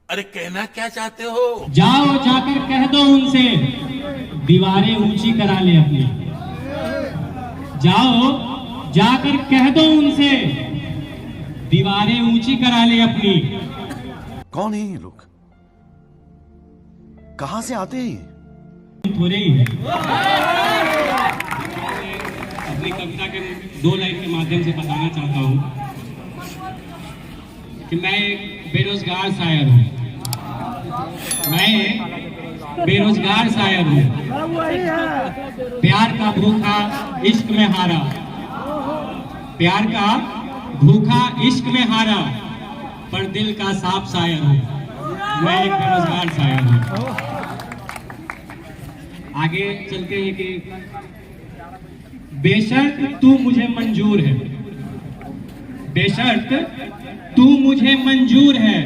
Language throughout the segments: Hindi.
अरे कहना क्या चाहते हो? जाओ जाकर कह दो उनसे दीवारें ऊंची करा ले अपनी। जाओ जाकर कह दो उनसे दीवारें ऊंची करा ले अपनी। कौन है ये लोग? कहां से आते हैं? थोड़े ही है। अपनी कविता के 2 लाइन के माध्यम से बताना चाहता हूं कि मैं एक बेरोजगार शायर हूं। मैं बेरोजगार शायर हूं। प्यार का भूखा इश्क में हारा, प्यार का भूखा इश्क में हारा, पर दिल का साफ शायर हूं। मैं एक बेरोजगार शायर हूं। आगे चलते हैं कि बेशर्त तू मुझे मंजूर है, बेशर्त तू मुझे मंजूर है,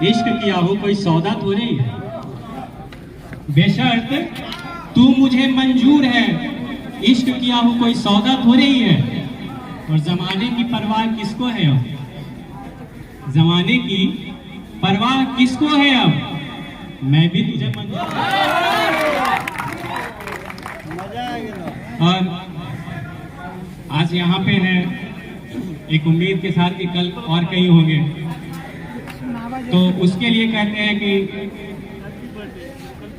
इश्क किया हो कोई सौदा तो नहीं है। बेशर्त तू मुझे मंजूर है, इश्क किया हो कोई सौदा तो नहीं है। और जमाने की परवाह किसको है अब? जमाने की परवाह किसको है अब? मैं भी तुझे मंजूर। और आज यहाँ पे है एक उम्मीद के साथ कि कल और कहीं होंगे, तो उसके लिए कहते हैं कि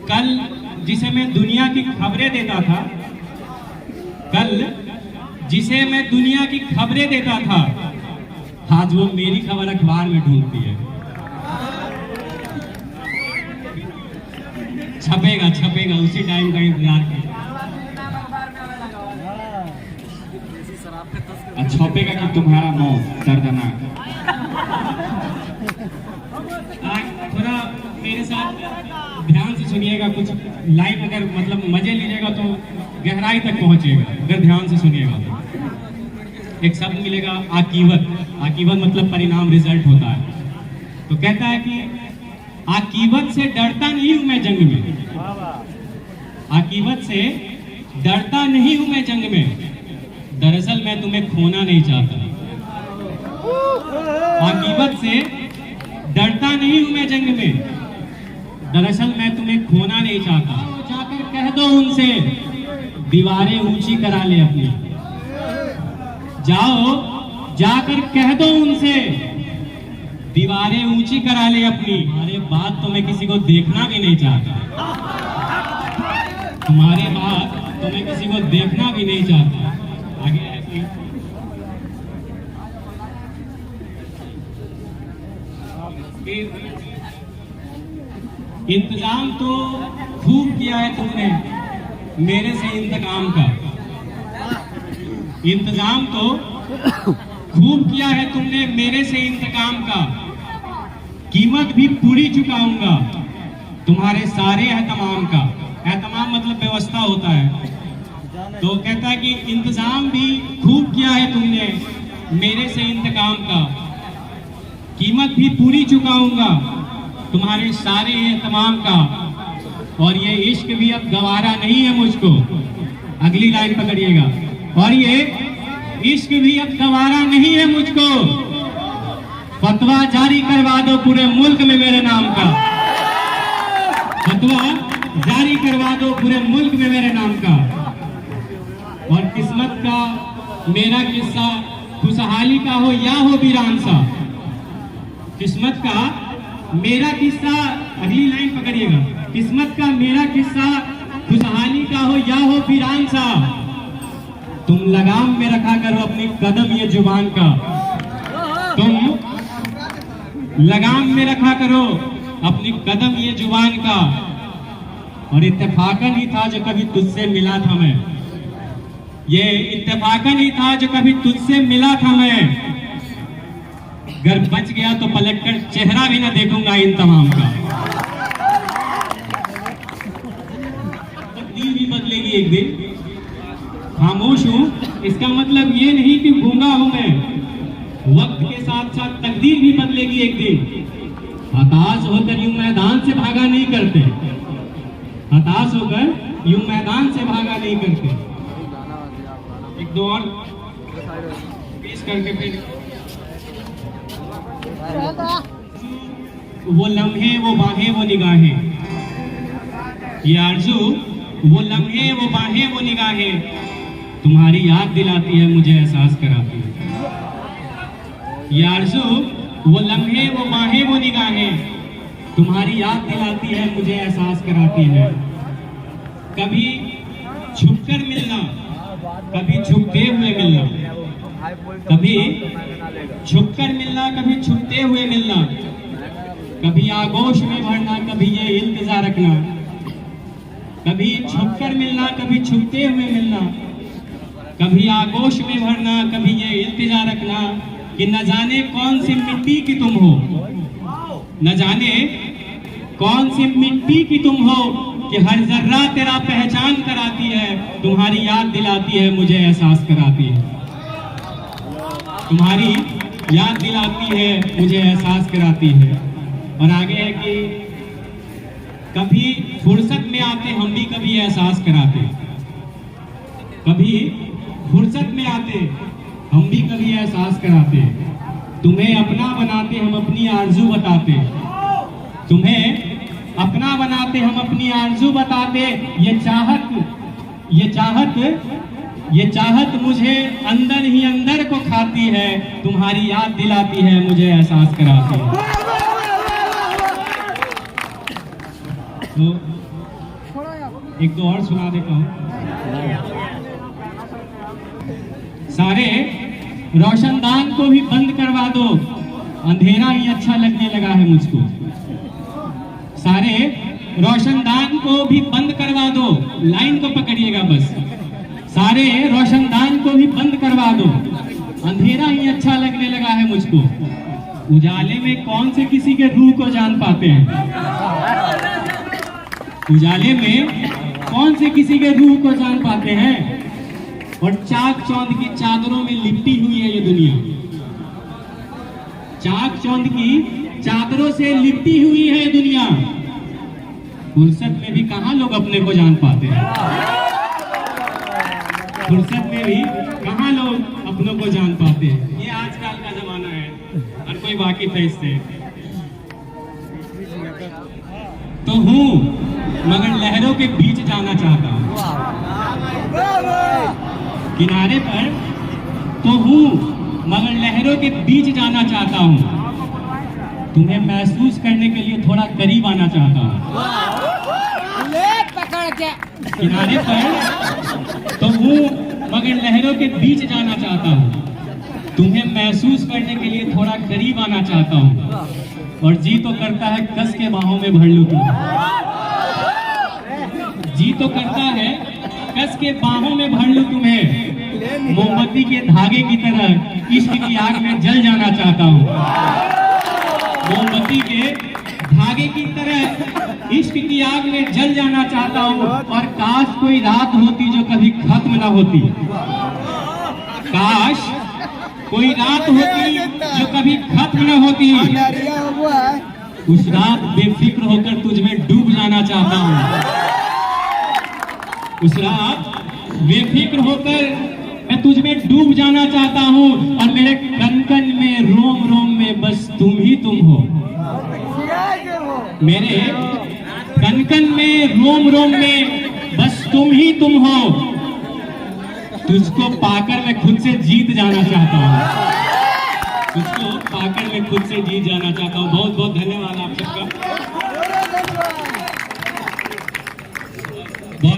कल जिसे मैं दुनिया की खबरें देता था, कल जिसे मैं दुनिया की खबरें देता था, आज वो मेरी खबर अखबार में ढूंढती है। छपेगा छपेगा, उसी टाइम का इंतजार कर। छपेगा कि तुम्हारा मौत दर्दनाक। थोड़ा मेरे साथ ध्यान से सुनिएगा, कुछ लाइन अगर मतलब मजे लीजिएगा तो गहराई तक पहुंचेगा, अगर ध्यान से सुनिएगा तो। एक शब्द मिलेगा आकीवत। आकीवत मतलब परिणाम, रिजल्ट होता है। तो कहता है कि आकीवत से डरता नहीं हूं मैं जंग में, आकीवत से डरता नहीं हूं मैं जंग में, दरअसल मैं तुम्हें खोना नहीं चाहता। आकीवत से डरता नहीं हूं मैं जंग में, दरअसल मैं तुम्हें खोना नहीं चाहता। जाकर कह दो उनसे दीवारें ऊंची करा ले अपनी। जाओ जाकर कह दो उनसे दीवारें ऊंची करा ले अपनी। अरे बात तो मैं किसी को देखना भी नहीं चाहता, तुम्हारे बात तो मैं किसी को देखना भी नहीं चाहता। आगे है इंतजाम तो खूब किया है तुमने मेरे से इंतकाम का, इंतजाम तो खूब किया है तुमने मेरे से इंतकाम का, कीमत भी पूरी चुकाऊंगा तुम्हारे सारे एहतमाम का। एहतमाम मतलब व्यवस्था होता है। तो कहता है कि इंतजाम भी खूब किया है तुमने मेरे से इंतकाम का, कीमत भी पूरी चुकाऊंगा तुम्हारे सारे एहतमाम का, और ये इश्क भी अब गवारा नहीं है मुझको। अगली लाइन पकड़िएगा, और ये इश्क भी अब गवारा नहीं है मुझको, फतवा जारी करवा दो पूरे मुल्क में मेरे नाम का, फतवा जारी करवा दो पूरे मुल्क में मेरे नाम का। और किस्मत का मेरा किस्सा खुशहाली का हो या हो वीरान सा, किस्मत का मेरा किस्सा, अगली लाइन पकड़िएगा, किस्मत का मेरा किस्सा खुशहाली का हो या हो वीरान सा, तुम लगाम में रखा करो अपनी कदम ये जुबान का, तुम लगाम में रखा करो अपनी कदम ये जुबान का। और इत्तेफाकन ही था जो कभी तुझसे मिला था मैं, ये इत्तेफाकन ही था जो कभी तुझसे मिला था मैं, अगर बच गया तो पलटकर चेहरा भी ना देखूंगा इन तमाम का। तकदीर भी बदलेगी एक दिन, खामोश हूं इसका मतलब ये नहीं कि गूंगा हूं मैं, वक्त के साथ साथ तकदीर भी बदलेगी एक दिन। हताश होकर यूं मैदान से भागा नहीं करते, हताश होकर यूं मैदान से भागा नहीं करते। एक दो और पेश करके फिर वो लम्हे वो बाहें वो निगाहें, ये आरज़ू वो लम्हे वो बाहें वो निगाहें तुम्हारी याद दिलाती है मुझे एहसास कराती है। ये आरज़ू वो लम्हे वो बाहें वो निगाहें तुम्हारी याद दिलाती है मुझे एहसास कराती है। कभी छुपकर मिलना, कभी छुपते हुए मिलना, कभी छुपकर मिलना, कभी छुपते हुए मिलना, कभी आगोश में भरना, कभी ये इंतजार रखना। कभी छुपकर मिलना, कभी छुपते हुए मिलना, कभी आगोश में भरना, कभी ये इंतजार रखना कि न जाने कौन सी मिट्टी की तुम हो, न जाने कौन सी मिट्टी की तुम हो कि हर जर्रा तेरा पहचान कराती है, तुम्हारी याद दिलाती है मुझे एहसास कराती है, तुम्हारी याद दिलाती है मुझे एहसास कराती है। और आगे है कि कभी फुर्सत में आते हम भी कभी एहसास कराते, कभी फुर्सत में आते हम भी कभी एहसास कराते, तुम्हें अपना बनाते हम अपनी आरज़ू बताते, तुम्हें अपना बनाते हम अपनी आरज़ू बताते। ये चाहत मुझे अंदर ही अंदर को खाती है, तुम्हारी याद दिलाती है मुझे एहसास कराती है। तो एक दो और सुना देता हूँ। सारे रोशनदान को भी बंद करवा दो, अंधेरा ही अच्छा लगने लगा है मुझको। सारे रोशनदान को भी बंद करवा दो, लाइन को पकड़िएगा बस। सारे रोशनदान को भी बंद करवा दो, अंधेरा ही अच्छा लगने लगा है मुझको। उजाले में कौन से किसी के रूह को जान पाते हैं, उजाले में कौन से किसी के रूह को जान पाते हैं। और चाक चौंध की चादरों में लिपटी हुई है ये दुनिया, चाक चौंध की चादरों से लिपटी हुई है ये दुनिया। फुर्सत में भी कहाँ लोग अपने को जान पाते हैं, फुर्सत में भी कहाँ लोग अपनों को जान पाते हैं। ये आजकल का जमाना है, हर कोई वाकिफ है इससे। तो हूँ मगर लहरों के बीच जाना चाहता हूँ, किनारे पर तो हूँ मगर लहरों के बीच जाना चाहता हूँ। तुम्हें महसूस करने के लिए थोड़ा करीब आना चाहता हूँ। किनारे पर तो हूँ मगर लहरों के बीच जाना चाहता हूँ। तुम्हें महसूस करने के लिए थोड़ा करीब आना चाहता हूँ। और जी तो करता है कस के बाहों में भर लूं तुम्हें, जी तो करता है कस के बाहों में भर लूं तुम्हें। मोमबत्ती के धागे की तरह इश्क की आग में जल जाना चाहता हूँ। मोमबत्ती के धागे की तरह इश्क की आग में जल जाना चाहता हूँ। और काश कोई रात होती जो कभी खत्म ना होती, काश कोई रात होती जो कभी खत्म न होती। उस रात बेफिक्र होकर तुझ में डूब जाना चाहता हूँ। उस रात बेफिक्र होकर मैं तुझ में डूब जाना चाहता हूँ। और मेरे कन कन में रोम रोम में बस तुम ही तुम हो, मेरे कन कन में रोम रोम में बस तुम ही तुम हो। तुझको पाकर मैं खुद से जीत जाना चाहता हूँ, तुझको पाकर मैं खुद से जीत जाना चाहता हूँ। बहुत बहुत धन्यवाद आप सबका।